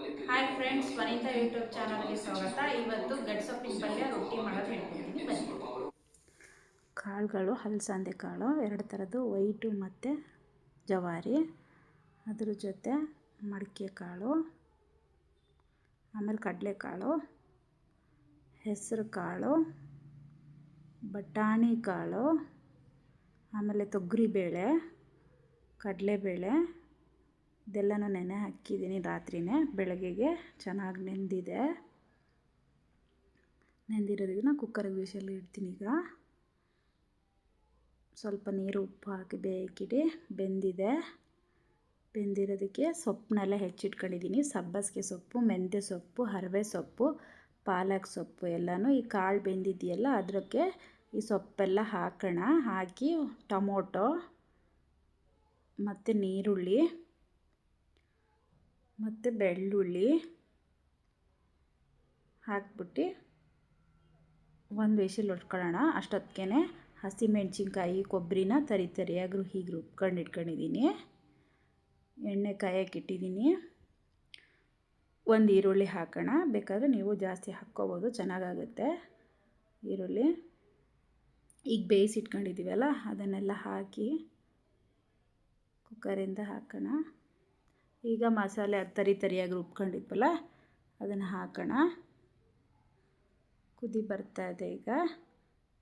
Hi friends, ವನಿತಾ YouTube ಚಾನಲ್ಗೆ ಸ್ವಾಗತ. ಇವತ್ತು ಗಡ್ಸೊಪ್ಪಿನ ಪಲ್ಯ ರೊಟ್ಟಿ ಮಾಡೋದು ಹೇಳ್ಕೊಡ್ತೀನಿ ಬನ್ನಿ. ಕಾಳುಗಳು ಹಲಸಂದೆ ಕಾಳು ಎರಡು ಥರದ್ದು, ವೈಟು ಮತ್ತು ಜವಾರಿ. ಅದ್ರ ಜೊತೆ ಮಡಿಕೆ ಕಾಳು, ಆಮೇಲೆ ಕಡಲೆಕಾಳು, ಹೆಸರು ಕಾಳು, ಬಟಾಣಿ ಕಾಳು, ಆಮೇಲೆ ತೊಗರಿಬೇಳೆ, ಕಡಲೆಬೇಳೆ ಇದೆಲ್ಲನೂ ನೆನೆ ಹಾಕಿದ್ದೀನಿ ರಾತ್ರಿನೇ. ಬೆಳಗ್ಗೆಗೆ ಚೆನ್ನಾಗಿ ನೆಂದಿರೋದನ್ನ ಕುಕ್ಕರ್ಗೆ ವಿಷಲ್ ಇಡ್ತೀನಿ. ಈಗ ಸ್ವಲ್ಪ ನೀರು ಉಪ್ಪು ಹಾಕಿ ಬೇಯಿಕಿಡಿ. ಬೆಂದಿರೋದಕ್ಕೆ ಸೊಪ್ಪನ್ನೆಲ್ಲ ಹೆಚ್ಚಿಟ್ಕೊಂಡಿದ್ದೀನಿ. ಸಬ್ಬಸಿಗೆ ಸೊಪ್ಪು, ಮೆಂತ್ಯ ಸೊಪ್ಪು, ಹರವೆ ಸೊಪ್ಪು, ಪಾಲಕ್ ಸೊಪ್ಪು ಎಲ್ಲನೂ ಈ ಕಾಳು ಬೆಂದಿದೆಯಲ್ಲ ಅದಕ್ಕೆ ಈ ಸೊಪ್ಪೆಲ್ಲ ಹಾಕೋಣ. ಹಾಕಿ ಟೊಮೊಟೊ ಮತ್ತು ನೀರುಳ್ಳಿ ಮತ್ತು ಬೆಳ್ಳುಳ್ಳಿ ಹಾಕ್ಬಿಟ್ಟು ಒಂದು ವಿಷಲ್ ಹೊಡ್ಕೊಳ್ಳೋಣ. ಅಷ್ಟೊತ್ತಿಗೆ ಹಸಿಮೆಣ್ಸಿನ್ಕಾಯಿ, ಕೊಬ್ಬರಿನ ತರಿಯಾಗಿ ಹೀಗೆ ರುಬ್ಕೊಂಡು ಇಟ್ಕೊಂಡಿದ್ದೀನಿ. ಎಣ್ಣೆ ಕಾಯಕ್ಕೆ ಇಟ್ಟಿದ್ದೀನಿ. ಒಂದು ಈರುಳ್ಳಿ ಹಾಕೋಣ. ಬೇಕಾದರೆ ನೀವು ಜಾಸ್ತಿ ಹಾಕ್ಕೋಬೋದು, ಚೆನ್ನಾಗಾಗುತ್ತೆ ಈರುಳ್ಳಿ. ಈಗ ಬೇಯಿಸಿಟ್ಕೊಂಡಿದ್ದೀವಲ್ಲ ಅದನ್ನೆಲ್ಲ ಹಾಕಿ ಕುಕ್ಕರಿಂದ ಹಾಕೋಣ. ಈಗ ಮಸಾಲೆ ತರಿಯಾಗಿ ರುಬ್ಕೊಂಡಿದ್ವಲ್ಲ ಅದನ್ನು ಹಾಕೋಣ. ಕುದಿ ಬರ್ತಾಯಿದೆ. ಈಗ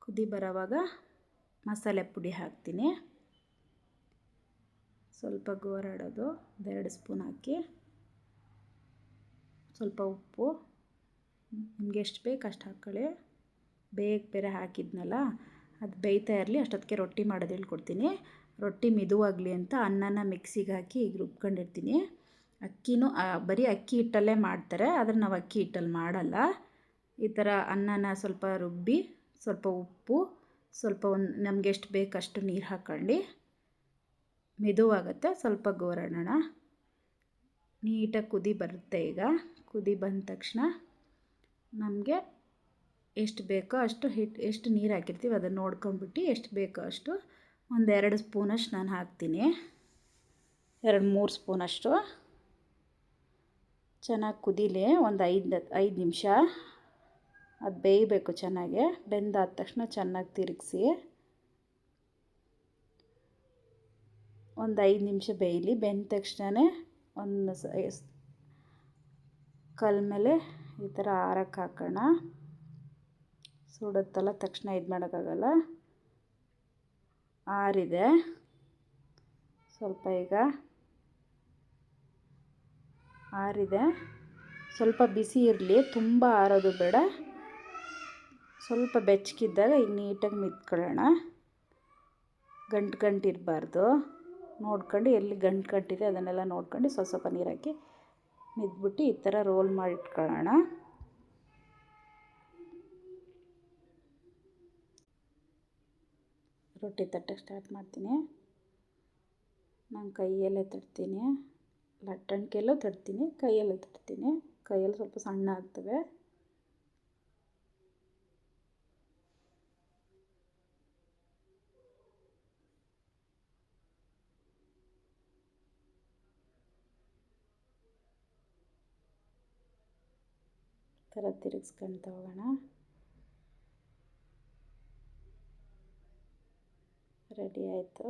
ಕುದಿ ಬರೋವಾಗ ಮಸಾಲೆ ಪುಡಿ ಹಾಕ್ತೀನಿ. ಸ್ವಲ್ಪ ಗೋರಾಡೋದು 2 ಸ್ಪೂನ್ ಹಾಕಿ, ಸ್ವಲ್ಪ ಉಪ್ಪು ನಿಮ್ಗೆ ಎಷ್ಟು ಬೇಕು ಅಷ್ಟು ಹಾಕ್ಕೊಳ್ಳಿ. ಬೇರೆ ಹಾಕಿದ್ನಲ್ಲ ಅದು ಬೇಯ್ತಾ ಇರಲಿ. ಅಷ್ಟೊತ್ತಿಗೆ ರೊಟ್ಟಿ ಮಾಡೋದು ಹೇಳ್ಕೊಡ್ತೀನಿ. ರೊಟ್ಟಿ ಮಿದುವಾಗಲಿ ಅಂತ ಅನ್ನನ ಮಿಕ್ಸಿಗೆ ಹಾಕಿ ಈಗ ರುಬ್ಕೊಂಡಿರ್ತೀನಿ. ಅಕ್ಕಿನೂ ಬರೀ ಅಕ್ಕಿ ಹಿಟ್ಟಲ್ಲೇ ಮಾಡ್ತಾರೆ, ಆದರೆ ನಾವು ಅಕ್ಕಿ ಹಿಟ್ಟಲ್ಲಿ ಮಾಡಲ್ಲ. ಈ ಥರ ಅನ್ನನ ಸ್ವಲ್ಪ ರುಬ್ಬಿ, ಸ್ವಲ್ಪ ಉಪ್ಪು, ಸ್ವಲ್ಪ ನಮ್ಗೆ ಎಷ್ಟು ಬೇಕಷ್ಟು ನೀರು ಹಾಕ್ಕೊಂಡು ಮೆದುವಾಗುತ್ತೆ. ಸ್ವಲ್ಪ ಗೋರಾಡೋಣ. ನೀಟಾಗಿ ಕುದಿ ಬರುತ್ತೆ. ಈಗ ಕುದಿ ಬಂದ ತಕ್ಷಣ ನಮಗೆ ಎಷ್ಟು ಬೇಕೋ ಅಷ್ಟು ಎಷ್ಟು ನೀರು ಹಾಕಿರ್ತೀವಿ ಅದನ್ನು ನೋಡ್ಕೊಂಡ್ಬಿಟ್ಟು ಎಷ್ಟು ಬೇಕೋ ಅಷ್ಟು ಒಂದು 2 ಸ್ಪೂನಷ್ಟು ನಾನು ಹಾಕ್ತೀನಿ. 2-3 ಸ್ಪೂನಷ್ಟು. ಚೆನ್ನಾಗಿ ಕುದೀಲಿ. ಒಂದು 5 ನಿಮಿಷ ಅದು ಬೇಯಬೇಕು ಚೆನ್ನಾಗೆ. ಬೆಂದಾದ ತಕ್ಷಣ ಚೆನ್ನಾಗಿ ತಿರುಗಿಸಿ ಒಂದು 5 ನಿಮಿಷ ಬೇಯಲಿ. ಬೆಂದ ತಕ್ಷಣವೇ ಒಂದು ಕಲ್ ಮೇಲೆ ಈ ಥರ ಆರಕ್ಕೆ ಹಾಕೋಣ. ಸುಡುತ್ತಲ್ಲ ತಕ್ಷಣ ಇದು ಮಾಡೋಕ್ಕಾಗಲ್ಲ. ಆರಿದೆ ಸ್ವಲ್ಪ. ಈಗ ಆರಿದೆ. ಸ್ವಲ್ಪ ಬಿಸಿ ಇರಲಿ, ತುಂಬ ಆರೋದು ಬೇಡ. ಸ್ವಲ್ಪ ಬೆಚ್ಚಗಿದ್ದಾಗ ಈಗ ನೀಟಾಗಿ ಮಿದ್ಕೊಳ್ಳೋಣ. ಗಂಟು ಇರಬಾರ್ದು. ನೋಡ್ಕೊಂಡು ಎಲ್ಲಿ ಗಂಟಿದೆ ಅದನ್ನೆಲ್ಲ ನೋಡ್ಕೊಂಡು ಸ್ವಲ್ಪ ನೀರು ಹಾಕಿ ಮಿದ್ಬಿಟ್ಟು ಈ ಥರ ರೋಲ್ ಮಾಡಿ ಇಟ್ಕೊಳ್ಳೋಣ. ರೊಟ್ಟಿ ತಟ್ಟಕ್ಕೆ ಸ್ಟಾರ್ಟ್ ಮಾಡ್ತೀನಿ. ನಾನು ಕೈಯಲ್ಲೇ ತಡ್ತೀನಿ, ಲಟ್ಟಣಿಕೆಯಲ್ಲೂ ತಡ್ತೀನಿ, ಕೈಯಲ್ಲೇ ತಡ್ತೀನಿ. ಕೈಯಲ್ಲಿ ಸ್ವಲ್ಪ ಸಣ್ಣ ಆಗ್ತವೆ. ಥರ ತಿರುಗಿಸ್ಕೊಳ್ತಾ ಹೋಗೋಣ. ರೆಡಿ ಆಯಿತು.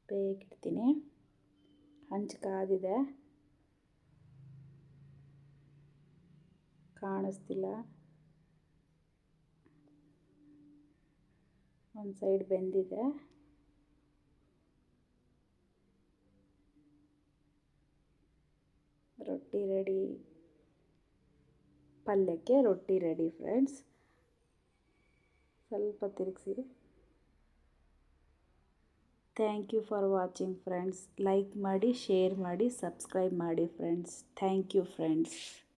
ಬೇಯಿಡ್ತೀನಿ. ಹಂಚು ಕಾದಿದೆ, ಕಾಣಿಸ್ತಿಲ್ಲ. ಒಂದು ಸೈಡ್ ಬೆಂದಿದೆ. ರೊಟ್ಟಿ ರೆಡಿ. ಪಲ್ಯಕ್ಕೆ ರೊಟ್ಟಿ ರೆಡಿ ಫ್ರೆಂಡ್ಸ್. ಸ್ವಲ್ಪ ತಿರುಗಿಸಿ. Thank you for watching friends. Like ಮಾಡಿ, ಶೇರ್ ಮಾಡಿ, ಸಬ್ಸ್ಕ್ರೈಬ್ ಮಾಡಿ ಫ್ರೆಂಡ್ಸ್. Thank you friends.